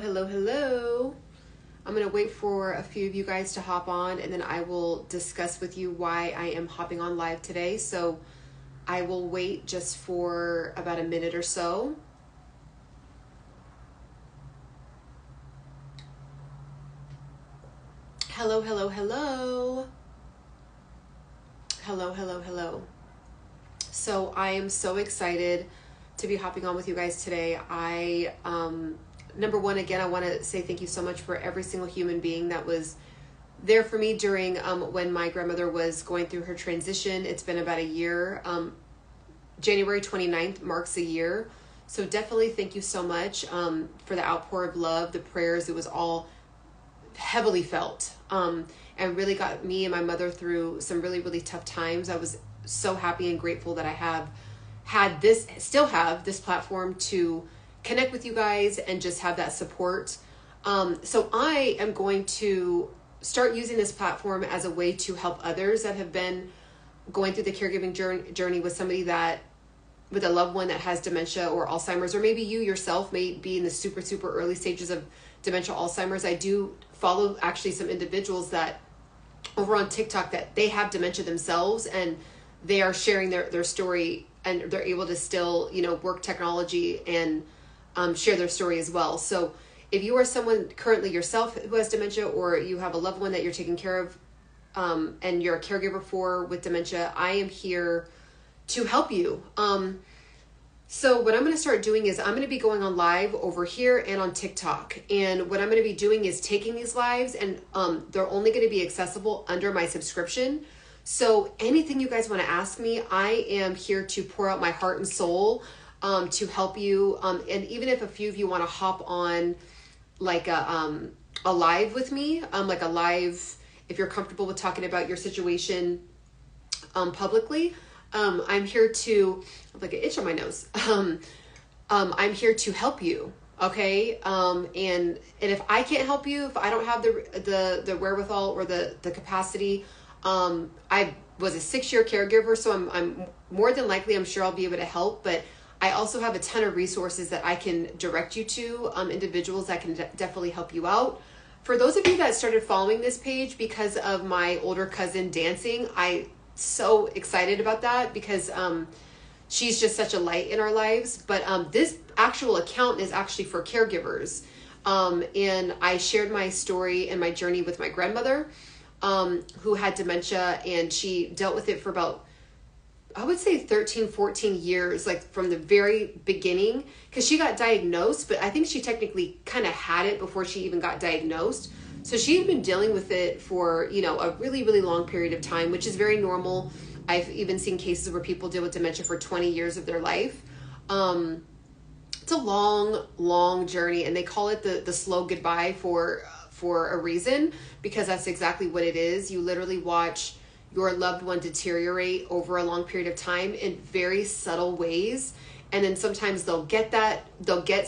Hello. I'm going to wait for a few of you guys to hop on, and then I will discuss with you why I am hopping on live today. So I will wait just for about a minute or so. Hello. So I am so excited to be hopping on with you guys today. Number one, again, I want to say thank you so much for every single human being that was there for me during when my grandmother was going through her transition. It's been about a year. January 29th marks a year. So definitely thank you so much for the outpour of love, the prayers. It was all heavily felt and really got me and my mother through some really, really tough times. I was so happy and grateful that I still have this platform to connect with you guys and just have that support. So I am going to start using this platform as a way to help others that have been going through the caregiving journey with with a loved one that has dementia or Alzheimer's, or maybe you yourself may be in the super, super early stages of dementia, Alzheimer's. I do follow actually some individuals that over on TikTok that they have dementia themselves, and they are sharing their story, and they're able to still, work technology and share their story as well. So if you are someone currently yourself who has dementia, or you have a loved one that you're taking care of and you're a caregiver for with dementia, I am here to help you. So what I'm going to start doing is I'm going to be going on live over here and on TikTok. And what I'm going to be doing is taking these lives, and they're only going to be accessible under my subscription. So anything you guys want to ask me, I am here to pour out my heart and soul to help you. And even if a few of you want to hop on like a live with me, like a live, if you're comfortable with talking about your situation publicly, I'm here to, like an itch on my nose. I'm here to help you. Okay. And if I can't help you, if I don't have the wherewithal or the capacity, I was a 6-year caregiver, so I'm more than likely, I'm sure I'll be able to help, but I also have a ton of resources that I can direct you to, individuals that can definitely help you out. For those of you that started following this page because of my older cousin dancing, I so excited about that because she's just such a light in our lives. But this actual account is actually for caregivers. And I shared my story and my journey with my grandmother, who had dementia, and she dealt with it for about, I would say 13, 14 years, like from the very beginning, because she got diagnosed, but I think she technically kind of had it before she even got diagnosed. So she had been dealing with it for, a really, really long period of time, which is very normal. I've even seen cases where people deal with dementia for 20 years of their life. It's a long, long journey, and they call it the slow goodbye for a reason, because that's exactly what it is. You literally watch your loved one deteriorate over a long period of time in very subtle ways. And then sometimes they'll get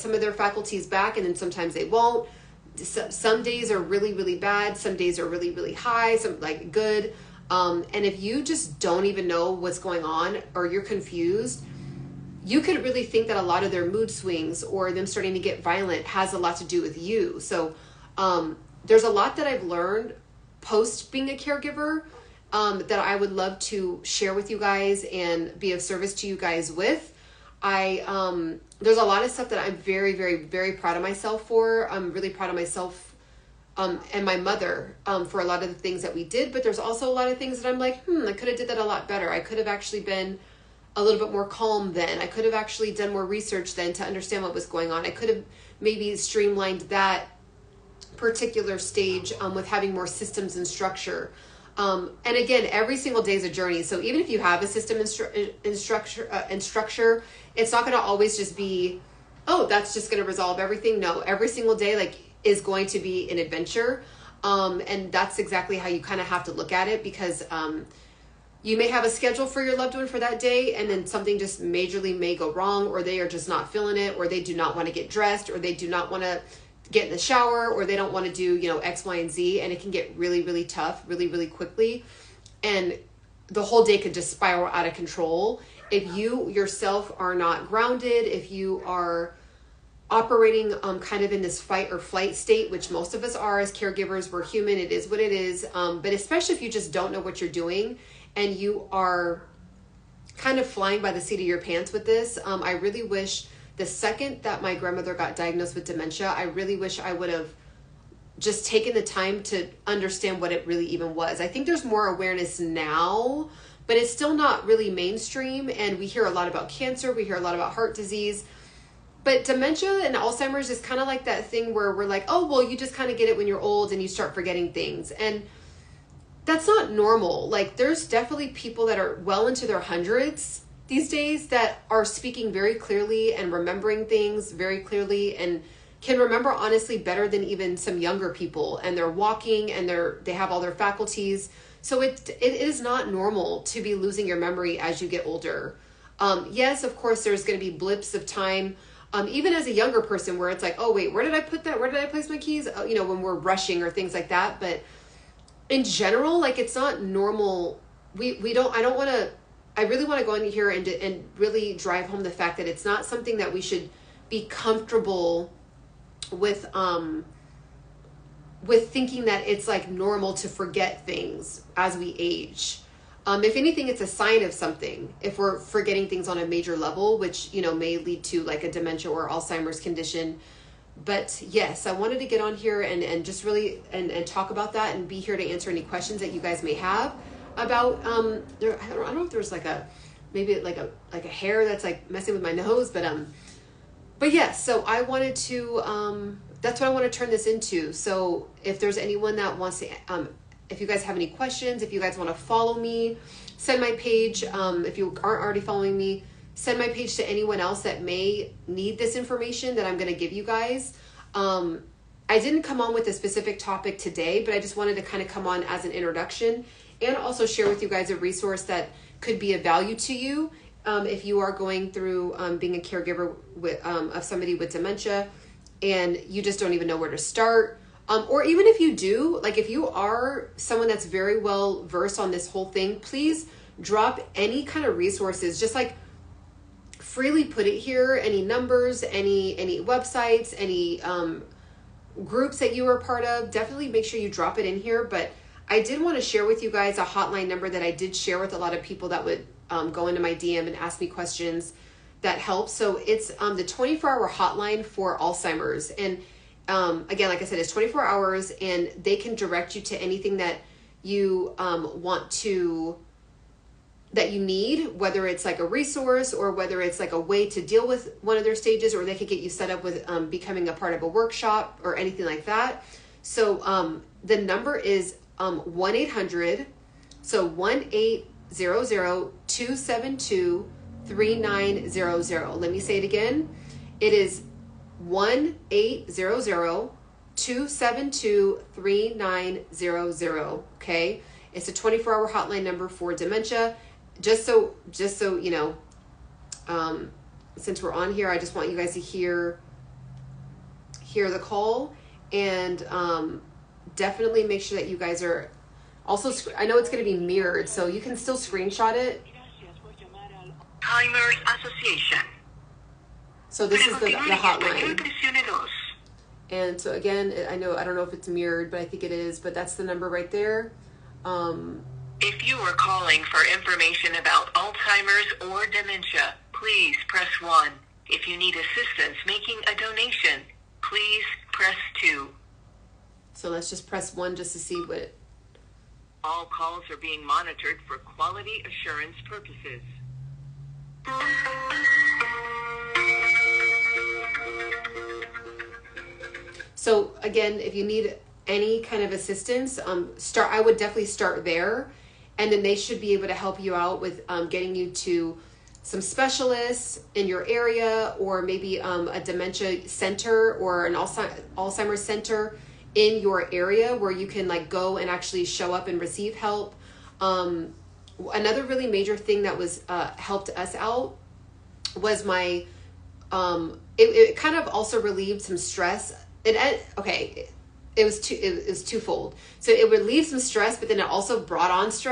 some of their faculties back, and then sometimes they won't. Some days are really, really bad. Some days are really, really high, some like good. And if you just don't even know what's going on, or you're confused, you could really think that a lot of their mood swings or them starting to get violent has a lot to do with you. So there's a lot that I've learned post being a caregiver that I would love to share with you guys and be of service to you guys with. There's a lot of stuff that I'm very, very, very proud of myself for. I'm really proud of myself and my mother for a lot of the things that we did. But there's also a lot of things that I'm like, I could have did that a lot better. I could have actually been a little bit more calm then. I could have actually done more research then to understand what was going on. I could have maybe streamlined that particular stage with having more systems and structure. And again, every single day is a journey. So even if you have a system and structure, it's not going to always just be, that's just going to resolve everything. No, every single day is going to be an adventure. And that's exactly how you kind of have to look at it, because you may have a schedule for your loved one for that day, and then something just majorly may go wrong, or they are just not feeling it, or they do not want to get dressed, or they do not want to get in the shower, or they don't want to do, X, Y, and Z. And it can get really, really tough, really, really quickly. And the whole day could just spiral out of control. If you yourself are not grounded, if you are operating kind of in this fight or flight state, which most of us are as caregivers. We're human. It is what it is. But especially if you just don't know what you're doing and you are kind of flying by the seat of your pants with this. I really wish the second that my grandmother got diagnosed with dementia, I really wish I would have just taken the time to understand what it really even was. I think there's more awareness now, but it's still not really mainstream. And we hear a lot about cancer. We hear a lot about heart disease. But dementia and Alzheimer's is kind of like that thing where we're like, oh, well, you just kind of get it when you're old and you start forgetting things. And that's not normal. Like, there's definitely people that are well into their hundreds these days that are speaking very clearly and remembering things very clearly and can remember honestly better than even some younger people. And they're walking and they have all their faculties. So it is not normal to be losing your memory as you get older. Yes, of course, there's going to be blips of time. Even as a younger person where it's like, oh, wait, where did I put that? Where did I place my keys? When we're rushing or things like that. But in general, like, it's not normal. I really want to go in here and really drive home the fact that it's not something that we should be comfortable with thinking that it's like normal to forget things as we age. If anything, it's a sign of something. If we're forgetting things on a major level, which, may lead to like a dementia or Alzheimer's condition. But yes, I wanted to get on here and just really and talk about that and be here to answer any questions that you guys may have about I don't know if there's like a hair that's like messing with my nose, but yes, so I wanted to that's what I want to turn this into. So if there's anyone that wants to if you guys have any questions, if you guys want to follow me, send my page. If you aren't already following me, send my page to anyone else that may need this information that I'm going to give you guys. I didn't come on with a specific topic today, but I just wanted to kind of come on as an introduction and also share with you guys a resource that could be of value to you if you are going through being a caregiver of somebody with dementia and you just don't even know where to start. Or even if you do, like if you are someone that's very well versed on this whole thing, please drop any kind of resources, just like freely put it here, any numbers, any websites, any groups that you are part of. Definitely make sure you drop it in here. But I did want to share with you guys a hotline number that I did share with a lot of people that would go into my DM and ask me questions that help. So it's the 24-hour hotline for Alzheimer's. And again, like I said, it's 24 hours and they can direct you to anything that you that you need, whether it's like a resource or whether it's like a way to deal with one of their stages, or they could get you set up with becoming a part of a workshop or anything like that. So the number is 1-800, so 1-800-272-3900. Let me say it again. It is 1-800-272-3900. Okay, it's a 24-hour hotline number for dementia. Just so you know, since we're on here, I just want you guys to hear the call, and definitely make sure that you guys are also. I know it's going to be mirrored, so you can still screenshot it. Alzheimer's Association. So this is the hotline. And so again, I don't know if it's mirrored, but I think it is. But that's the number right there. If you are calling for information about Alzheimer's or dementia, please press 1. If you need assistance making a donation, please press 2. So let's just press 1 just to see what. All calls are being monitored for quality assurance purposes. So again, if you need any kind of assistance, I would definitely start there. And then they should be able to help you out with getting you to some specialists in your area, or maybe a dementia center or an Alzheimer's center in your area where you can like go and actually show up and receive help. Another really major thing that was helped us out was my it kind of also relieved some stress. It was twofold. So it relieved some stress, but then it also brought on stress.